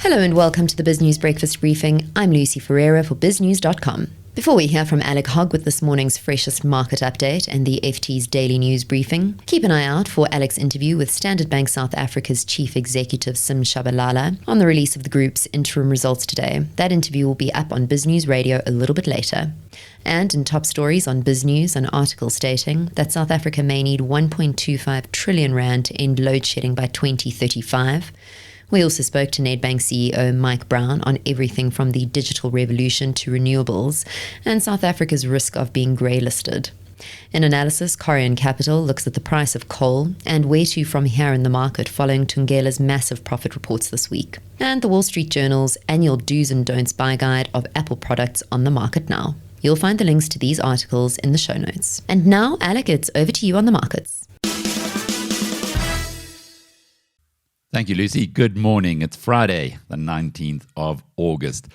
Hello and welcome to the BizNews Breakfast Briefing. I'm Lucy Ferreira for BizNews.com. Before we hear from Alec Hogg with this morning's freshest market update and the FT's daily news briefing, keep an eye out for Alec's interview with Standard Bank South Africa's Chief Executive Sim Shabalala on the release of the group's interim results today. That interview will be up on BizNews Radio a little bit later. And in top stories on BizNews, an article stating that South Africa may need 1.25 trillion rand to end load shedding by 2035. We also spoke to Nedbank CEO Mike Brown on everything from the digital revolution to renewables and South Africa's risk of being grey-listed. In analysis, Korean Capital looks at the price of coal and where to from here in the market following Thungela's massive profit reports this week. And the Wall Street Journal's annual do's and don'ts buy guide of Apple products on the market now. You'll find the links to these articles in the show notes. And now, Alec, it's over to you on the markets. Thank you, Lucy. Good morning. It's Friday, the 19th of August.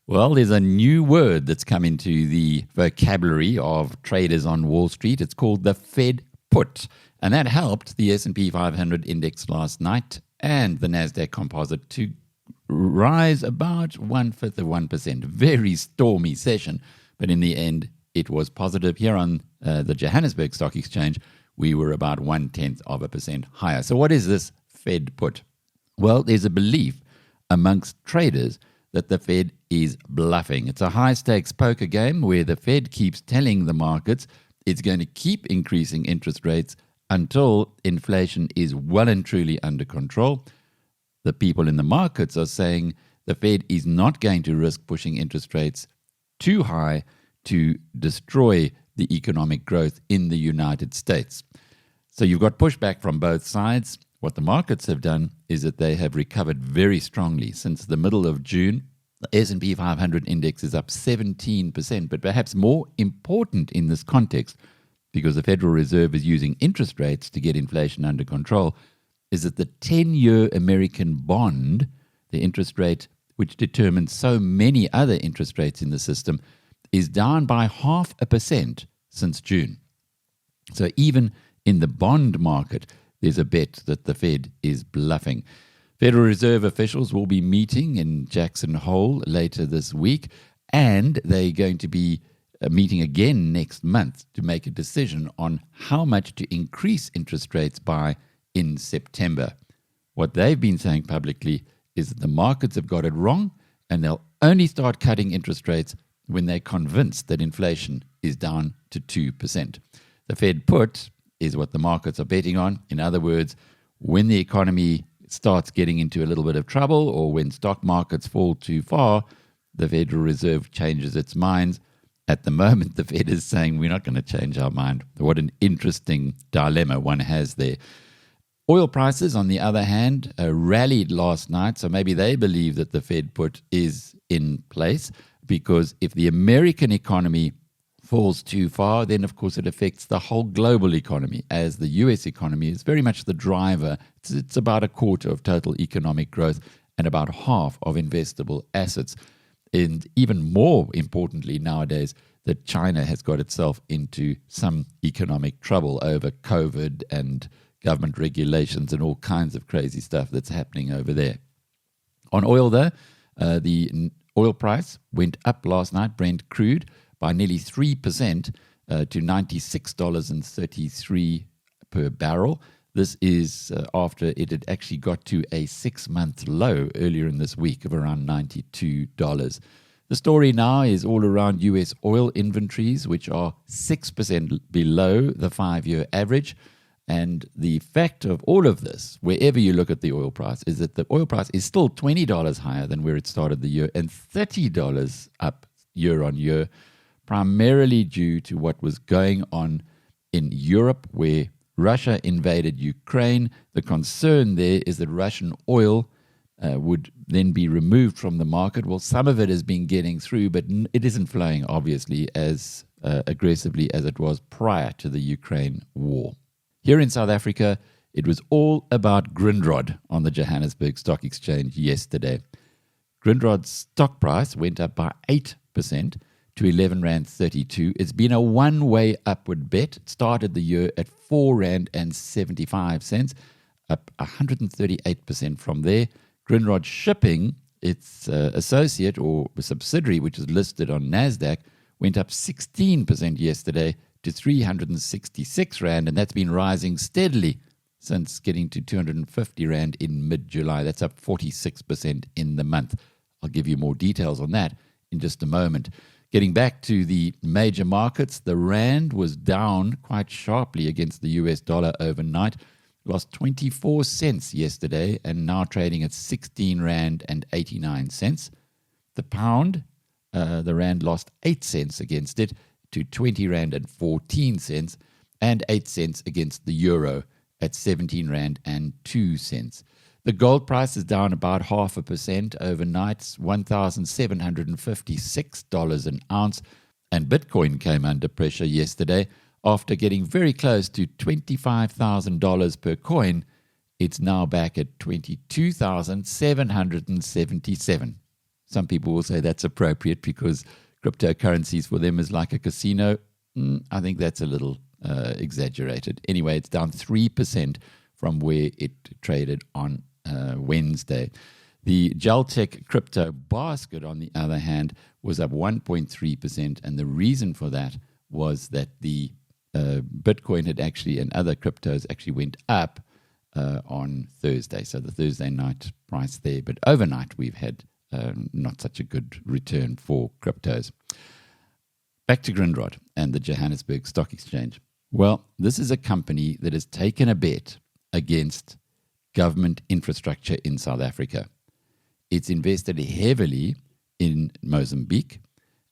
Well, there's a new word that's come into the vocabulary of traders on Wall Street. It's called the Fed put, and that helped the S&P 500 index last night and the Nasdaq Composite to rise about 0.1%. Very stormy session, but in the end, it was positive. Here on the Johannesburg Stock Exchange, we were about 0.1% higher. So what is this Fed put? Well, there's a belief amongst traders that the Fed is bluffing. It's a high-stakes poker game where the Fed keeps telling the markets it's going to keep increasing interest rates until inflation is well and truly under control. The people in the markets are saying the Fed is not going to risk pushing interest rates too high to destroy the economic growth in the United States. So you've got pushback from both sides. What the markets have done is that they have recovered very strongly. Since the middle of June, the S&P 500 index is up 17%. But perhaps more important in this context, because the Federal Reserve is using interest rates to get inflation under control, is that the 10-year American bond, the interest rate which determines so many other interest rates in the system, is down by 0.5% since June. So even in the bond market, there's a bet that the Fed is bluffing. Federal Reserve officials will be meeting in Jackson Hole later this week, and they're going to be meeting again next month to make a decision on how much to increase interest rates by in September. What they've been saying publicly is that the markets have got it wrong, and they'll only start cutting interest rates when they're convinced that inflation is down to 2%. The Fed put is what the markets are betting on. In other words, when the economy starts getting into a little bit of trouble or when stock markets fall too far, the Federal Reserve changes its minds. At the moment, the Fed is saying we're not going to change our mind. What an interesting dilemma one has there. Oil prices, on the other hand, rallied last night, so maybe they believe that the Fed put is in place, because if the American economy falls too far, then of course it affects the whole global economy, as the US economy is very much the driver. It's about a quarter of total economic growth and about half of investable assets. And even more importantly nowadays, that China has got itself into some economic trouble over COVID and government regulations and all kinds of crazy stuff that's happening over there. On oil though, the oil price went up last night, Brent crude, by nearly 3% to $96.33 per barrel. This is after it had actually got to a 6-month low earlier in this week of around $92. The story now is all around US oil inventories, which are 6% below the 5-year average. And the fact of all of this, wherever you look at the oil price, is that the oil price is still $20 higher than where it started the year and $30 up year on year, primarily due to what was going on in Europe, where Russia invaded Ukraine. The concern there is that Russian oil would then be removed from the market. Well, some of it has been getting through, but it isn't flowing, obviously, as aggressively as it was prior to the Ukraine war. Here in South Africa, it was all about Grindrod on the Johannesburg Stock Exchange yesterday. Grindrod's stock price went up by 8% to R11.32. It's been a one-way upward bet. It started the year at R4.75, up 138% from there. Grindrod shipping its associate or subsidiary, which is listed on NASDAQ, went up 16% yesterday to 366 Rand, and that's been rising steadily since getting to 250 Rand in mid-July. That's up 46% in the month. I'll give you more details on that in just a moment. Getting back to the major markets, the Rand was down quite sharply against the US dollar overnight, lost 24 cents yesterday and now trading at 16 Rand and 89 cents. The pound, the Rand lost 8 cents against it to 20 Rand and 14 cents, and 8 cents against the euro at 17 Rand and 2 cents. The gold price is down about 0.5% overnight, $1,756 an ounce, and Bitcoin came under pressure yesterday after getting very close to $25,000 per coin. It's now back at $22,777. Some people will say that's appropriate because cryptocurrencies for them is like a casino. I think that's a little exaggerated. Anyway, it's down 3% from where it traded on Wednesday. The Geltec crypto basket, on the other hand, was up 1.3%, and the reason for that was that the Bitcoin had actually, and other cryptos actually went up on Thursday. So the Thursday night price there, but overnight we've had not such a good return for cryptos. Back to Grindrod and the Johannesburg Stock Exchange. Well, this is a company that has taken a bet against government infrastructure in South Africa. It's invested heavily in Mozambique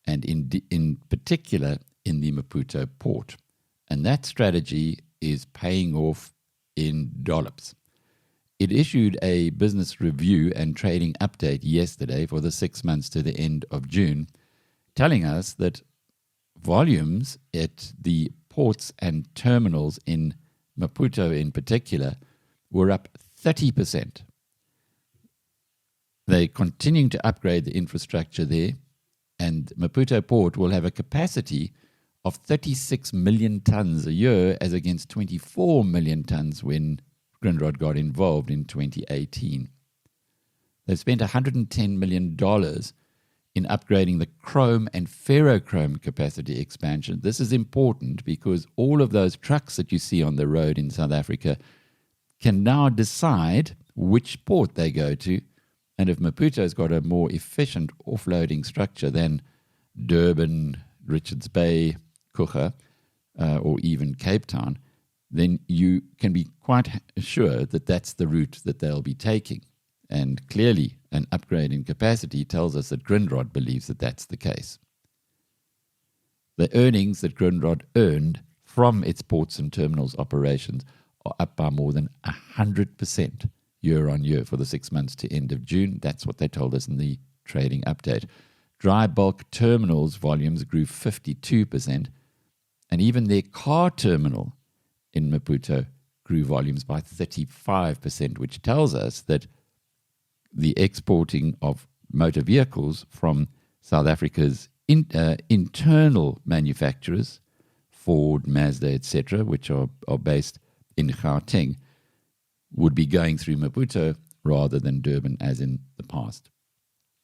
and in particular in the Maputo port. And that strategy is paying off in dollops. It issued a business review and trading update yesterday for the 6 months to the end of June, telling us that volumes at the ports and terminals in Maputo in particular were up 30%. They're continuing to upgrade the infrastructure there, and Maputo Port will have a capacity of 36 million tons a year as against 24 million tons when Grindrod got involved in 2018. They've spent $110 million in upgrading the chrome and ferrochrome capacity expansion. This is important because all of those trucks that you see on the road in South Africa can now decide which port they go to. And if Maputo's got a more efficient offloading structure than Durban, Richards Bay, Kucha, or even Cape Town, then you can be quite sure that that's the route that they'll be taking. And clearly, an upgrade in capacity tells us that Grindrod believes that that's the case. The earnings that Grindrod earned from its ports and terminals operations are up by more than 100% year on year for the 6 months to end of June. That's what they told us in the trading update. Dry bulk terminals volumes grew 52%, and even their car terminal in Maputo grew volumes by 35%, which tells us that the exporting of motor vehicles from South Africa's internal manufacturers, Ford, Mazda, etc., which are based in Gauteng, would be going through Maputo rather than Durban as in the past.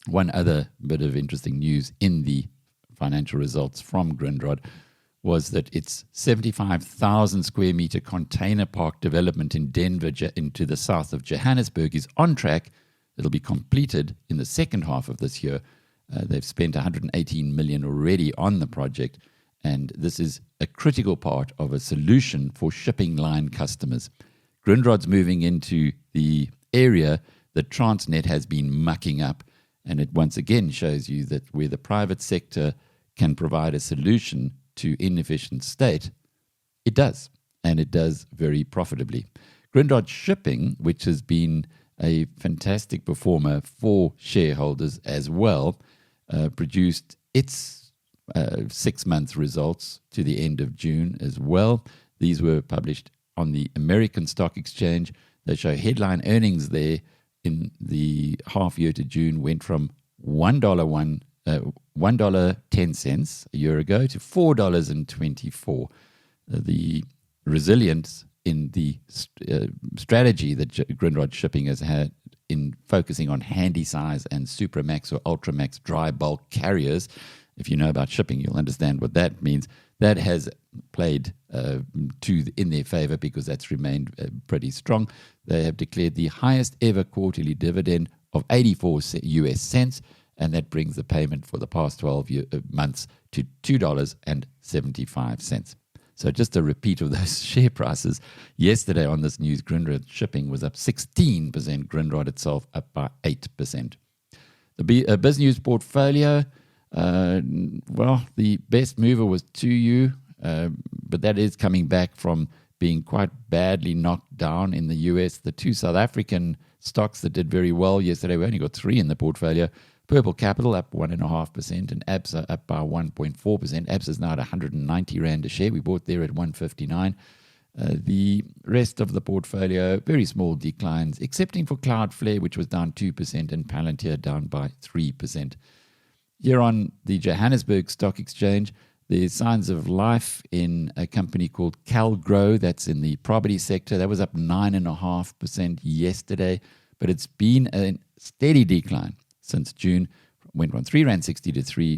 One other bit of interesting news in the financial results from Grindrod was that its 75,000 square meter container park development in Denver into the south of Johannesburg is on track. It'll be completed in the second half of this year. They've spent $118 million already on the project, and this is a critical part of a solution for shipping line customers. Grindrod's moving into the area that Transnet has been mucking up, and it once again shows you that where the private sector can provide a solution to inefficient state, it does, and it does very profitably. Grindrod Shipping, which has been a fantastic performer for shareholders as well, produced its 6-month results to the end of June as well. These were published on the American Stock Exchange. They show headline earnings there in the half year to June went from $1.10 a year ago to $4.24. The resilience in the strategy that Grindrod Shipping has had in focusing on handy size and Supramax or Ultramax dry bulk carriers. If you know about shipping, you'll understand what that means. That has played in their favor because that's remained pretty strong. They have declared the highest ever quarterly dividend of 84 US cents, and that brings the payment for the past 12 months to $2.75. So just a repeat of those share prices. Yesterday on this news, Grindrod shipping was up 16%, Grindrod itself up by 8%. The BizNews portfolio, the best mover was 2U, but that is coming back from being quite badly knocked down in the US. The two South African stocks that did very well yesterday, we only got 3 in the portfolio. Purple Capital up 1.5% and ABSA up by 1.4%. ABSA is now at 190 Rand a share. We bought there at 159. The rest of the portfolio, very small declines, excepting for Cloudflare, which was down 2%, and Palantir down by 3%. Here on the Johannesburg Stock Exchange, there's signs of life in a company called Calgrow that's in the property sector. That was up 9.5% yesterday, but it's been a steady decline since June. Went from 3.60 Rand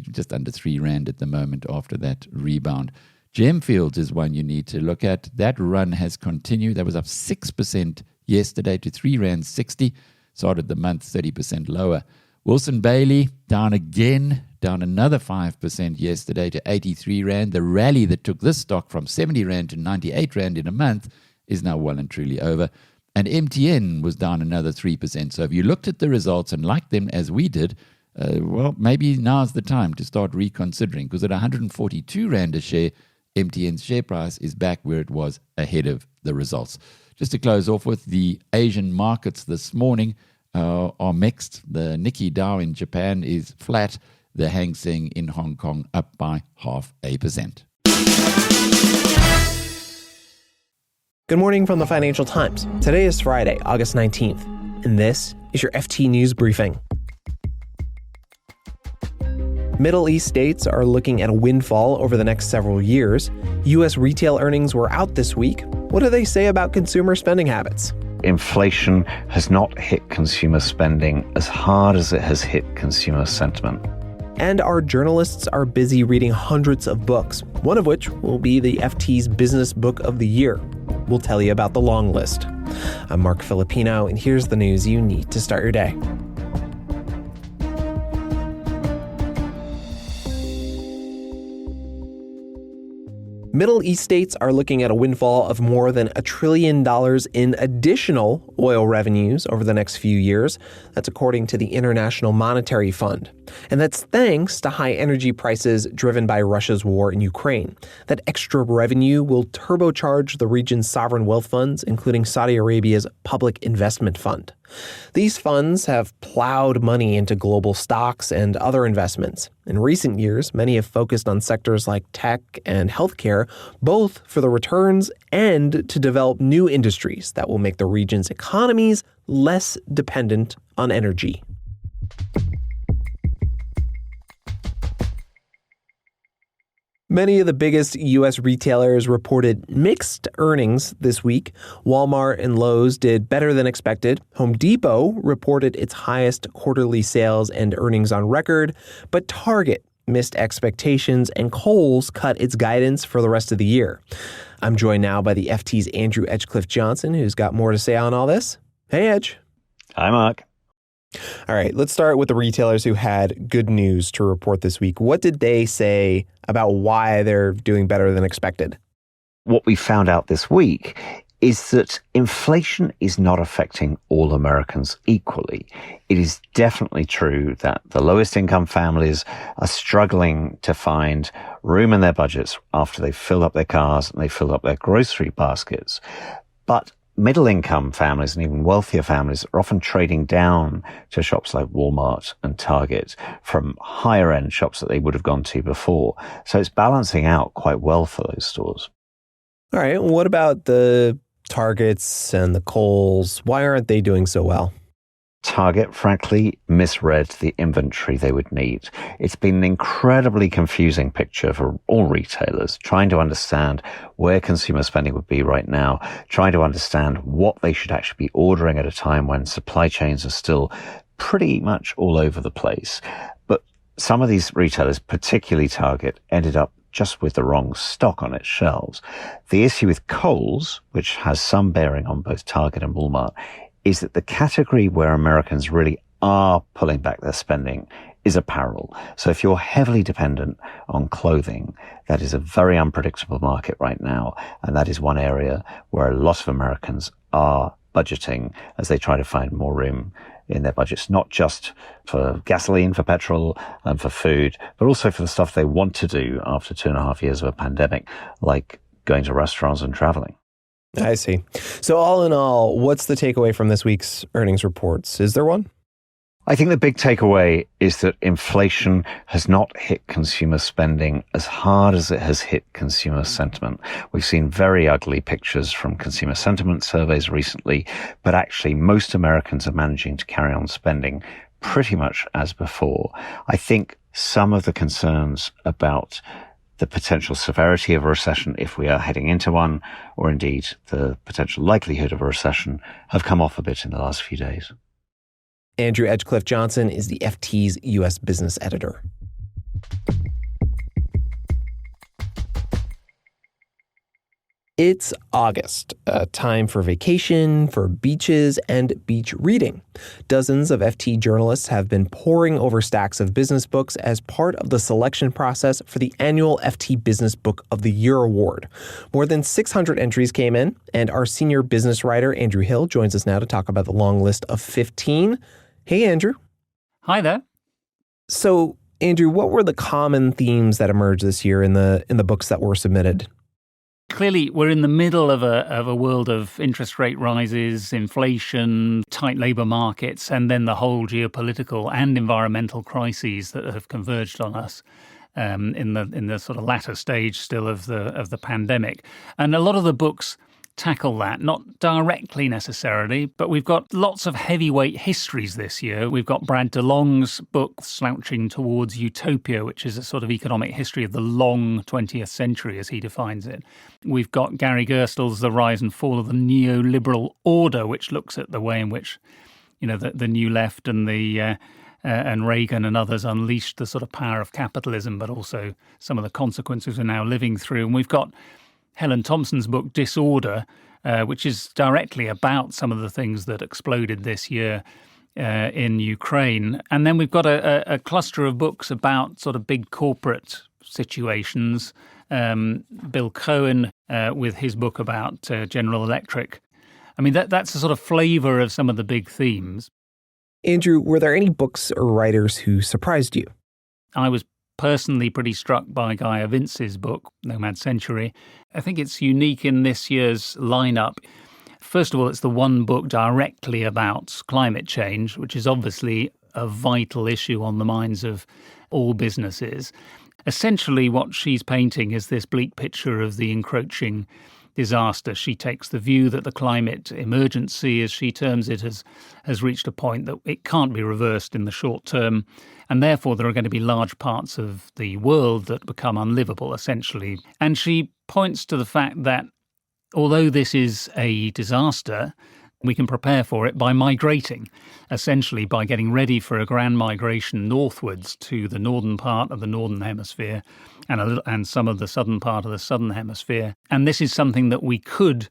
to just under 3 Rand at the moment after that rebound. Gemfields is one you need to look at. That run has continued. That was up 6% yesterday to 3.60 Rand. Started the month 30% lower. Wilson Bailey down again, down another 5% yesterday to 83 Rand. The rally that took this stock from 70 Rand to 98 Rand in a month is now well and truly over. And MTN was down another 3%. So if you looked at the results and liked them as we did, maybe now's the time to start reconsidering, because at 142 Rand a share, MTN's share price is back where it was ahead of the results. Just to close off with the Asian markets this morning, are mixed. The Nikkei Dow in Japan is flat. The Hang Seng in Hong Kong up by 0.5%. Good morning from the Financial Times. Today is Friday, August 19th, and this is your FT News Briefing. Middle East states are looking at a windfall over the next several years. U.S. retail earnings were out this week. What do they say about consumer spending habits? Inflation has not hit consumer spending as hard as it has hit consumer sentiment. And our journalists are busy reading hundreds of books, one of which will be the FT's Business Book of the Year. We'll tell you about the long list. I'm Mark Filipino, and here's the news you need to start your day. Middle East states are looking at a windfall of more than $1 trillion in additional oil revenues over the next few years. That's according to the International Monetary Fund. And that's thanks to high energy prices driven by Russia's war in Ukraine. That extra revenue will turbocharge the region's sovereign wealth funds, including Saudi Arabia's Public Investment Fund. These funds have plowed money into global stocks and other investments. In recent years, many have focused on sectors like tech and healthcare, both for the returns and to develop new industries that will make the region's economies less dependent on energy. Many of the biggest U.S. retailers reported mixed earnings this week. Walmart and Lowe's did better than expected. Home Depot reported its highest quarterly sales and earnings on record, but Target missed expectations and Kohl's cut its guidance for the rest of the year. I'm joined now by the FT's Andrew Edgecliffe-Johnson, who's got more to say on all this. Hey, Edge. Hi, Mark. All right, let's start with the retailers who had good news to report this week. What did they say about why they're doing better than expected? What we found out this week is that inflation is not affecting all Americans equally. It is definitely true that the lowest income families are struggling to find room in their budgets after they've filled up their cars and they filled up their grocery baskets. But middle-income families and even wealthier families are often trading down to shops like Walmart and Target from higher-end shops that they would have gone to before. So it's balancing out quite well for those stores. All right. What about the Targets and the Kohl's? Why aren't they doing so well? Target, frankly, misread the inventory they would need. It's been an incredibly confusing picture for all retailers, trying to understand where consumer spending would be right now, trying to understand what they should actually be ordering at a time when supply chains are still pretty much all over the place. But some of these retailers, particularly Target, ended up just with the wrong stock on its shelves. The issue with Kohl's, which has some bearing on both Target and Walmart, is that the category where Americans really are pulling back their spending is apparel. So if you're heavily dependent on clothing, that is a very unpredictable market right now. And that is one area where a lot of Americans are budgeting as they try to find more room in their budgets, not just for gasoline, for petrol, and for food, but also for the stuff they want to do after 2.5 years of a pandemic, like going to restaurants and traveling. I see. So all in all, what's the takeaway from this week's earnings reports? Is there one? I think the big takeaway is that inflation has not hit consumer spending as hard as it has hit consumer sentiment. We've seen very ugly pictures from consumer sentiment surveys recently, but actually most Americans are managing to carry on spending pretty much as before. I think some of the concerns about the potential severity of a recession, if we are heading into one, or indeed the potential likelihood of a recession, have come off a bit in the last few days. Andrew Edgecliffe-Johnson is the FT's U.S. business editor. It's August, a time for vacation, for beaches, and beach reading. Dozens of FT journalists have been poring over stacks of business books as part of the selection process for the annual FT Business Book of the Year award. More than 600 entries came in, and our senior business writer, Andrew Hill, joins us now to talk about the long list of 15. Hey, Andrew. Hi there. So, Andrew, what were the common themes that emerged this year in the books that were submitted? Clearly, we're in the middle of a world of interest rate rises, inflation, tight labour markets, and then the whole geopolitical and environmental crises that have converged on us in the sort of latter stage still of the pandemic. And a lot of the books tackle that, not directly necessarily, but we've got lots of heavyweight histories this year. We've got Brad DeLong's book, Slouching Towards Utopia, which is a sort of economic history of the long 20th century, as he defines it. We've got Gary Gerstl's The Rise and Fall of the Neoliberal Order, which looks at the way in which, the New Left and and Reagan and others unleashed the sort of power of capitalism, but also some of the consequences we're now living through. And we've got Helen Thompson's book, Disorder, which is directly about some of the things that exploded this year in Ukraine. And then we've got a cluster of books about sort of big corporate situations. Bill Cohen with his book about General Electric. I mean, that's the sort of flavor of some of the big themes. Andrew, were there any books or writers who surprised you? I was personally pretty struck by Gaia Vince's book, Nomad Century. I think it's unique in this year's lineup. First of all, it's the one book directly about climate change, which is obviously a vital issue on the minds of all businesses. Essentially, what she's painting is this bleak picture of the encroaching disaster. She takes the view that the climate emergency, as she terms it, has reached a point that it can't be reversed in the short term, and therefore there are going to be large parts of the world that become unlivable, essentially. And she points to the fact that although this is a disaster, we can prepare for it by migrating, essentially by getting ready for a grand migration northwards to the northern part of the northern hemisphere and some of the southern part of the southern hemisphere. And this is something that we could,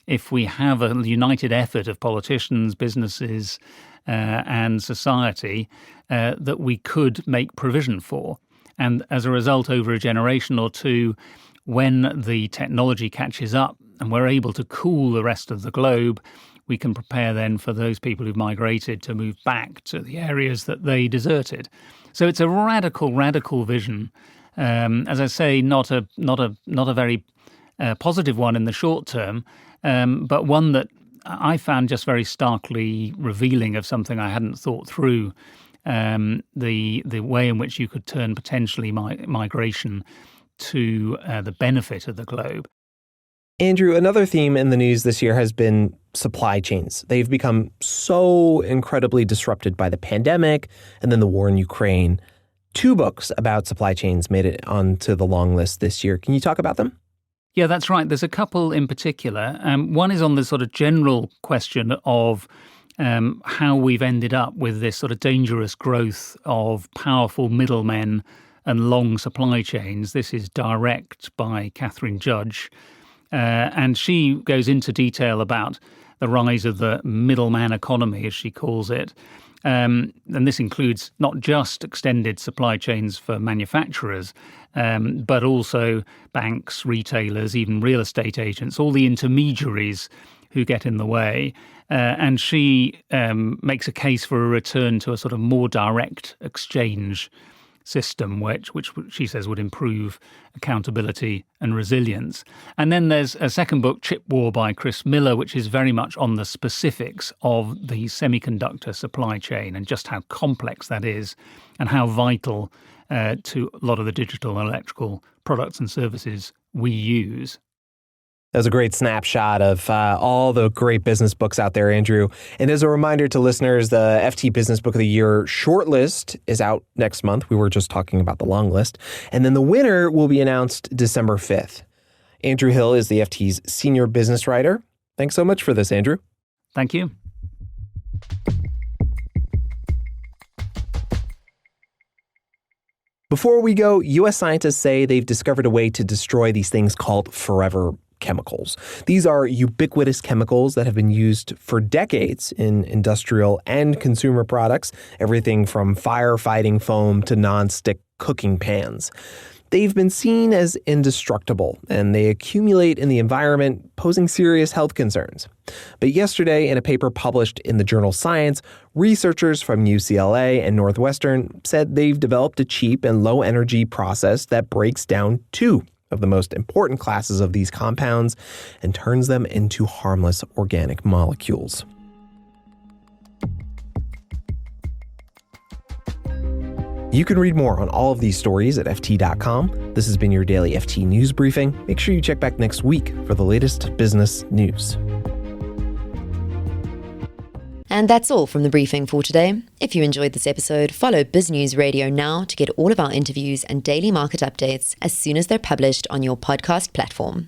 if we have a united effort of politicians, businesses, and society, that we could make provision for. And as a result, over a generation or two, when the technology catches up and we're able to cool the rest of the globe, we can prepare then for those people who've migrated to move back to the areas that they deserted. So it's a radical vision. As I say, not a very positive one in the short term, but one that I found just very starkly revealing of something I hadn't thought through. The way in which you could turn potentially migration to the benefit of the globe. Andrew, another theme in the news this year has been supply chains. They've become so incredibly disrupted by the pandemic and then the war in Ukraine. 2 books about supply chains made it onto the long list this year. Can you talk about them? Yeah, that's right. There's a couple in particular. One is on the sort of general question of how we've ended up with this sort of dangerous growth of powerful middlemen and long supply chains. This is Direct by Catherine Judge. And she goes into detail about the rise of the middleman economy, as she calls it. And this includes not just extended supply chains for manufacturers, but also banks, retailers, even real estate agents, all the intermediaries who get in the way. And she makes a case for a return to a sort of more direct exchange system, which she says would improve accountability and resilience. And then there's a second book, Chip War by Chris Miller, which is very much on the specifics of the semiconductor supply chain and just how complex that is and how vital to a lot of the digital and electrical products and services we use. That was a great snapshot of all the great business books out there, Andrew. And as a reminder to listeners, the FT Business Book of the Year shortlist is out next month. We were just talking about the long list. And then the winner will be announced December 5th. Andrew Hill is the FT's senior business writer. Thanks so much for this, Andrew. Thank you. Before we go, U.S. scientists say they've discovered a way to destroy these things called forever chemicals. These are ubiquitous chemicals that have been used for decades in industrial and consumer products, everything from firefighting foam to nonstick cooking pans. They've been seen as indestructible, and they accumulate in the environment, posing serious health concerns. But yesterday, in a paper published in the journal Science, researchers from UCLA and Northwestern said they've developed a cheap and low-energy process that breaks down 2 of the most important classes of these compounds and turns them into harmless organic molecules. You can read more on all of these stories at FT.com. This has been your daily FT News Briefing. Make sure you check back next week for the latest business news. And that's all from the briefing for today. If you enjoyed this episode, follow BizNews Radio now to get all of our interviews and daily market updates as soon as they're published on your podcast platform.